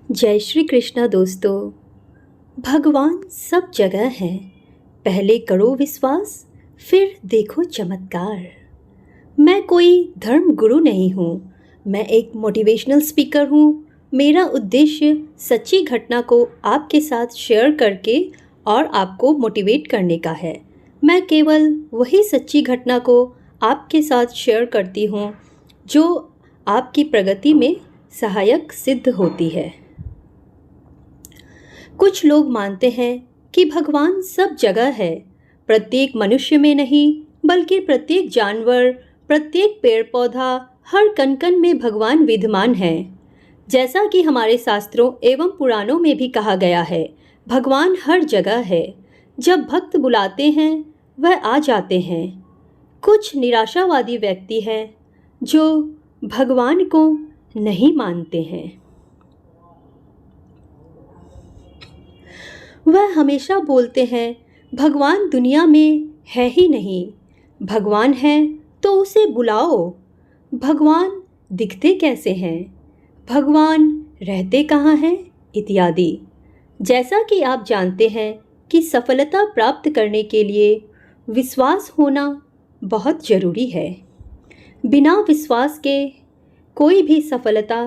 जय श्री कृष्णा दोस्तों। भगवान सब जगह हैं। पहले करो विश्वास, फिर देखो चमत्कार। मैं कोई धर्म गुरु नहीं हूँ, मैं एक मोटिवेशनल स्पीकर हूँ। मेरा उद्देश्य सच्ची घटना को आपके साथ शेयर करके और आपको मोटिवेट करने का है। मैं केवल वही सच्ची घटना को आपके साथ शेयर करती हूँ जो आपकी प्रगति में सहायक सिद्ध होती है। कुछ लोग मानते हैं कि भगवान सब जगह है, प्रत्येक मनुष्य में नहीं बल्कि प्रत्येक जानवर, प्रत्येक पेड़ पौधा, हर कण कण में भगवान विद्यमान है। जैसा कि हमारे शास्त्रों एवं पुराणों में भी कहा गया है, भगवान हर जगह है। जब भक्त बुलाते हैं वह आ जाते हैं। कुछ निराशावादी व्यक्ति हैं जो भगवान को नहीं मानते हैं। वह हमेशा बोलते हैं भगवान दुनिया में है ही नहीं, भगवान है तो उसे बुलाओ, भगवान दिखते कैसे हैं, भगवान रहते कहाँ हैं, इत्यादि। जैसा कि आप जानते हैं कि सफलता प्राप्त करने के लिए विश्वास होना बहुत ज़रूरी है। बिना विश्वास के कोई भी सफलता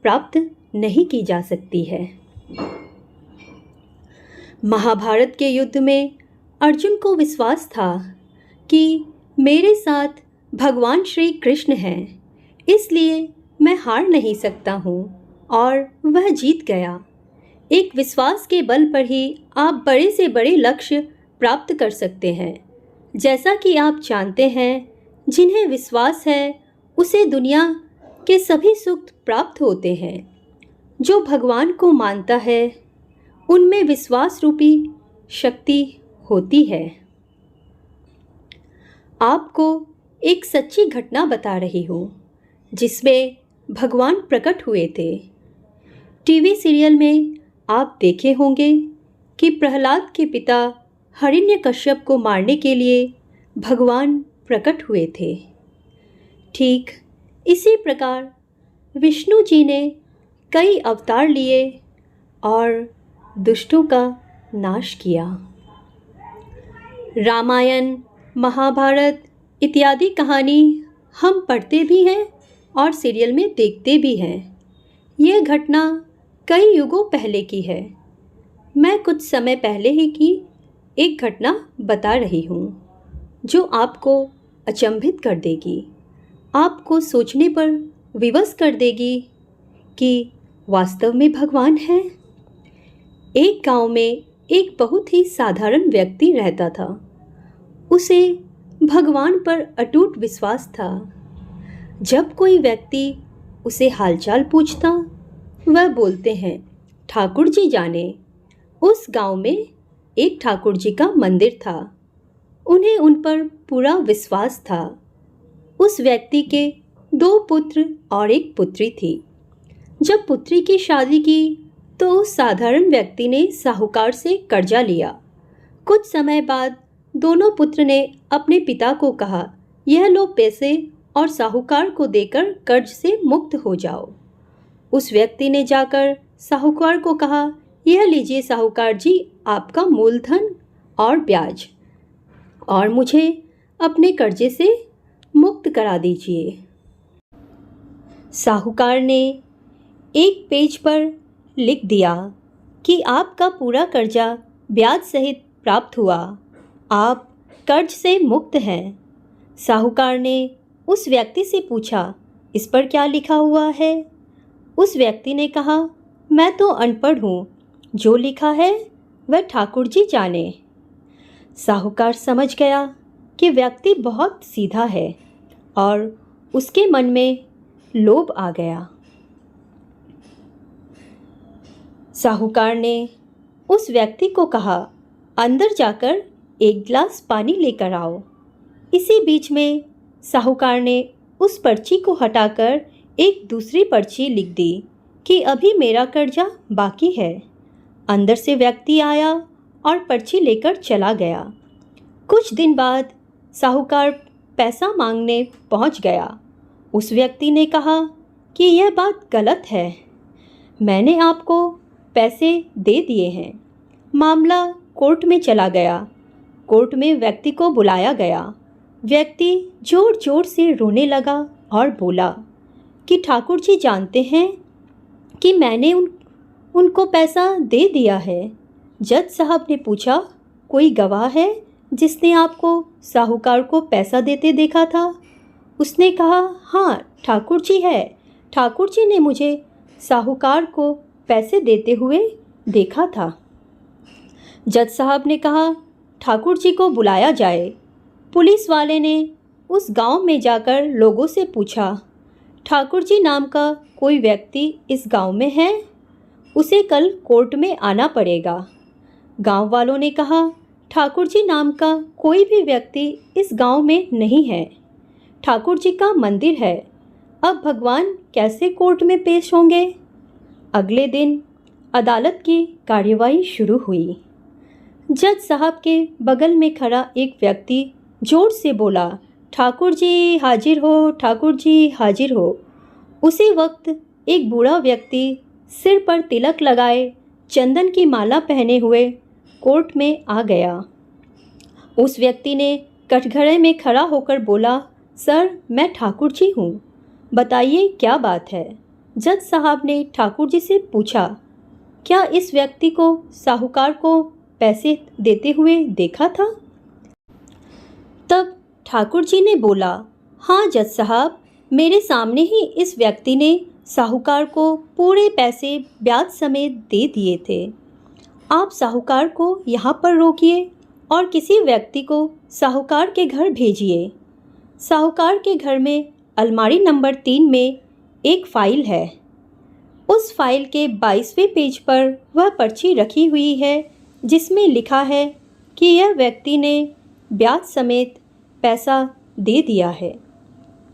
प्राप्त नहीं की जा सकती है। महाभारत के युद्ध में अर्जुन को विश्वास था कि मेरे साथ भगवान श्री कृष्ण हैं, इसलिए मैं हार नहीं सकता हूँ, और वह जीत गया। एक विश्वास के बल पर ही आप बड़े से बड़े लक्ष्य प्राप्त कर सकते हैं। जैसा कि आप जानते हैं, जिन्हें विश्वास है उसे दुनिया के सभी सुख प्राप्त होते हैं। जो भगवान को मानता है उनमें विश्वास रूपी शक्ति होती है। आपको एक सच्ची घटना बता रही हूँ जिसमें भगवान प्रकट हुए थे। टीवी सीरियल में आप देखे होंगे कि प्रहलाद के पिता हिरण्यकश्यप को मारने के लिए भगवान प्रकट हुए थे। ठीक इसी प्रकार विष्णु जी ने कई अवतार लिए और दुष्टों का नाश किया। रामायण, महाभारत इत्यादि कहानी हम पढ़ते भी हैं और सीरियल में देखते भी हैं। यह घटना कई युगों पहले की है। मैं कुछ समय पहले ही की एक घटना बता रही हूँ जो आपको अचंभित कर देगी, आपको सोचने पर विवश कर देगी कि वास्तव में भगवान है। एक गांव में एक बहुत ही साधारण व्यक्ति रहता था। उसे भगवान पर अटूट विश्वास था। जब कोई व्यक्ति उसे हालचाल पूछता, वह बोलते हैं, ठाकुर जी जाने। उस गांव में एक ठाकुर जी का मंदिर था। उन्हें उन पर पूरा विश्वास था। उस व्यक्ति के 2 पुत्र और एक पुत्री थी। जब पुत्री की शादी की तो उस साधारण व्यक्ति ने साहूकार से कर्जा लिया। कुछ समय बाद दोनों पुत्र ने अपने पिता को कहा, यह लो पैसे और साहूकार को देकर कर्ज से मुक्त हो जाओ। उस व्यक्ति ने जाकर साहूकार को कहा, यह लीजिए साहूकार जी, आपका मूलधन और ब्याज, और मुझे अपने कर्जे से मुक्त करा दीजिए। साहूकार ने एक पेज पर लिख दिया कि आपका पूरा कर्जा ब्याज सहित प्राप्त हुआ, आप कर्ज से मुक्त हैं। साहूकार ने उस व्यक्ति से पूछा, इस पर क्या लिखा हुआ है? उस व्यक्ति ने कहा, मैं तो अनपढ़ हूँ, जो लिखा है वह ठाकुर जी जाने। साहूकार समझ गया कि व्यक्ति बहुत सीधा है और उसके मन में लोभ आ गया। साहूकार ने उस व्यक्ति को कहा, अंदर जाकर एक गिलास पानी लेकर आओ। इसी बीच में साहूकार ने उस पर्ची को हटाकर एक दूसरी पर्ची लिख दी कि अभी मेरा कर्जा बाकी है। अंदर से व्यक्ति आया और पर्ची लेकर चला गया। कुछ दिन बाद साहूकार पैसा मांगने पहुंच गया। उस व्यक्ति ने कहा कि यह बात गलत है, मैंने आपको पैसे दे दिए हैं। मामला कोर्ट में चला गया। कोर्ट में व्यक्ति को बुलाया गया। व्यक्ति जोर जोर से रोने लगा और बोला कि ठाकुर जी जानते हैं कि मैंने उनको पैसा दे दिया है। जज साहब ने पूछा, कोई गवाह है जिसने आपको साहूकार को पैसा देते देखा था? उसने कहा, हाँ ठाकुर जी है। ठाकुर जी ने मुझे साहूकार को पैसे देते हुए देखा था। जज साहब ने कहा, ठाकुर जी को बुलाया जाए। पुलिस वाले ने उस गांव में जाकर लोगों से पूछा, ठाकुर जी नाम का कोई व्यक्ति इस गांव में है? उसे कल कोर्ट में आना पड़ेगा। गांव वालों ने कहा, ठाकुर जी नाम का कोई भी व्यक्ति इस गांव में नहीं है। ठाकुर जी का मंदिर है। अब भगवान कैसे कोर्ट में पेश होंगे? अगले दिन अदालत की कार्यवाही शुरू हुई। जज साहब के बगल में खड़ा एक व्यक्ति जोर से बोला, ठाकुर जी हाजिर हो, ठाकुर जी हाजिर हो। उसी वक्त एक बूढ़ा व्यक्ति सिर पर तिलक लगाए, चंदन की माला पहने हुए कोर्ट में आ गया। उस व्यक्ति ने कटघरे में खड़ा होकर बोला, सर मैं ठाकुर जी हूँ, बताइए क्या बात है? जज साहब ने ठाकुर जी से पूछा, क्या इस व्यक्ति को साहूकार को पैसे देते हुए देखा था? तब ठाकुर जी ने बोला, हाँ जज साहब, मेरे सामने ही इस व्यक्ति ने साहूकार को पूरे पैसे ब्याज समेत दे दिए थे। आप साहूकार को यहाँ पर रोकिए और किसी व्यक्ति को साहूकार के घर भेजिए। साहूकार के घर में अलमारी नंबर 3 में एक फ़ाइल है। उस फाइल के 22वें पेज पर वह पर्ची रखी हुई है जिसमें लिखा है कि यह व्यक्ति ने ब्याज समेत पैसा दे दिया है।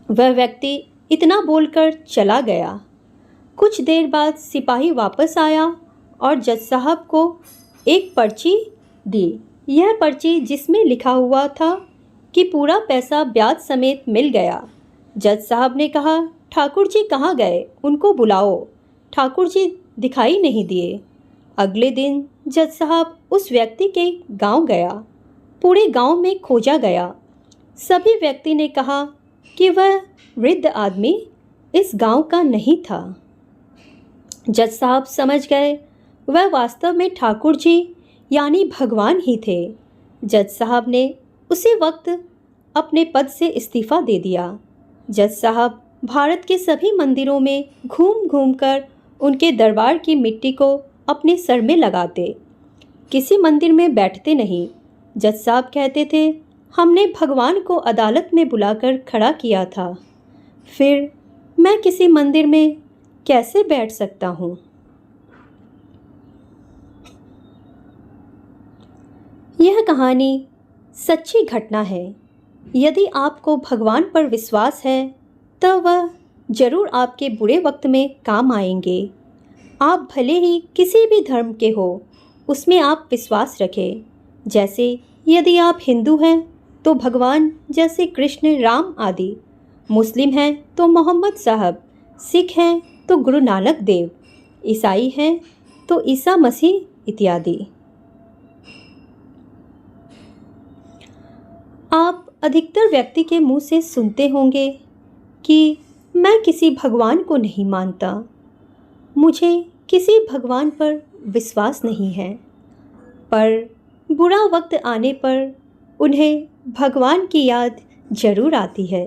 वह व्यक्ति इतना बोलकर चला गया। कुछ देर बाद सिपाही वापस आया और जज साहब को एक पर्ची दी। यह पर्ची जिसमें लिखा हुआ था कि पूरा पैसा ब्याज समेत मिल गया। जज साहब ने कहा, ठाकुर जी कहाँ गए? उनको बुलाओ। ठाकुर जी दिखाई नहीं दिए। अगले दिन जज साहब उस व्यक्ति के गांव गया। पूरे गांव में खोजा गया। सभी व्यक्ति ने कहा कि वह वृद्ध आदमी इस गांव का नहीं था। जज साहब समझ गए वह वास्तव में ठाकुर जी यानी भगवान ही थे। जज साहब ने उसी वक्त अपने पद से इस्तीफ़ा दे दिया। जज साहब भारत के सभी मंदिरों में घूम घूम कर उनके दरबार की मिट्टी को अपने सर में लगाते। किसी मंदिर में बैठते नहीं। जज साहब कहते थे, हमने भगवान को अदालत में बुलाकर खड़ा किया था, फिर मैं किसी मंदिर में कैसे बैठ सकता हूँ? यह कहानी सच्ची घटना है। यदि आपको भगवान पर विश्वास है तो वह जरूर आपके बुरे वक्त में काम आएंगे। आप भले ही किसी भी धर्म के हो, उसमें आप विश्वास रखें। जैसे यदि आप हिंदू हैं तो भगवान जैसे कृष्ण, राम आदि, मुस्लिम हैं तो मोहम्मद साहब, सिख हैं तो गुरु नानक देव, ईसाई हैं तो ईसा मसीह इत्यादि। आप अधिकतर व्यक्ति के मुंह से सुनते होंगे कि मैं किसी भगवान को नहीं मानता, मुझे किसी भगवान पर विश्वास नहीं है। पर बुरा वक्त आने पर उन्हें भगवान की याद जरूर आती है।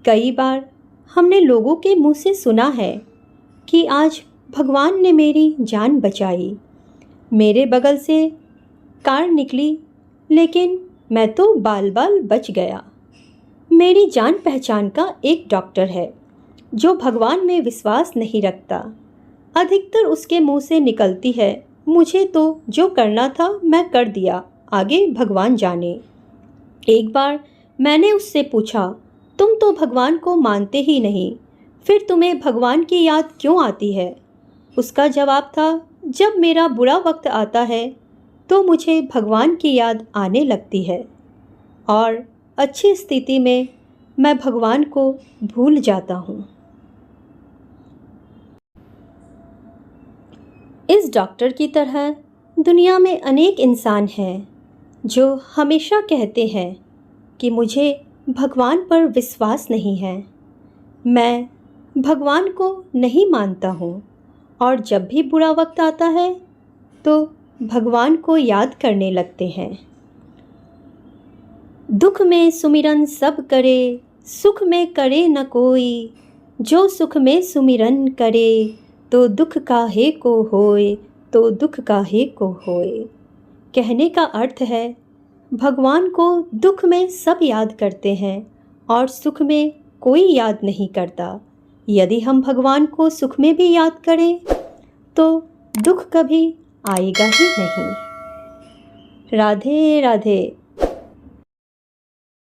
कई बार हमने लोगों के मुंह से सुना है कि आज भगवान ने मेरी जान बचाई, मेरे बगल से कार निकली लेकिन मैं तो बाल बाल बच गया। मेरी जान पहचान का एक डॉक्टर है जो भगवान में विश्वास नहीं रखता। अधिकतर उसके मुंह से निकलती है, मुझे तो जो करना था मैं कर दिया, आगे भगवान जाने। एक बार मैंने उससे पूछा, तुम तो भगवान को मानते ही नहीं, फिर तुम्हें भगवान की याद क्यों आती है? उसका जवाब था, जब मेरा बुरा वक्त आता है तो मुझे भगवान की याद आने लगती है और अच्छी स्थिति में मैं भगवान को भूल जाता हूँ। इस डॉक्टर की तरह दुनिया में अनेक इंसान हैं जो हमेशा कहते हैं कि मुझे भगवान पर विश्वास नहीं है। मैं भगवान को नहीं मानता हूँ और जब भी बुरा वक्त आता है तो भगवान को याद करने लगते हैं। दुख में सुमिरन सब करे, सुख में करे न कोई। जो सुख में सुमिरन करे, तो दुख काहे को होए, तो दुख काहे को होए। कहने का अर्थ है भगवान को दुख में सब याद करते हैं और सुख में कोई याद नहीं करता। यदि हम भगवान को सुख में भी याद करें तो दुख कभी आएगा ही नहीं। राधे राधे।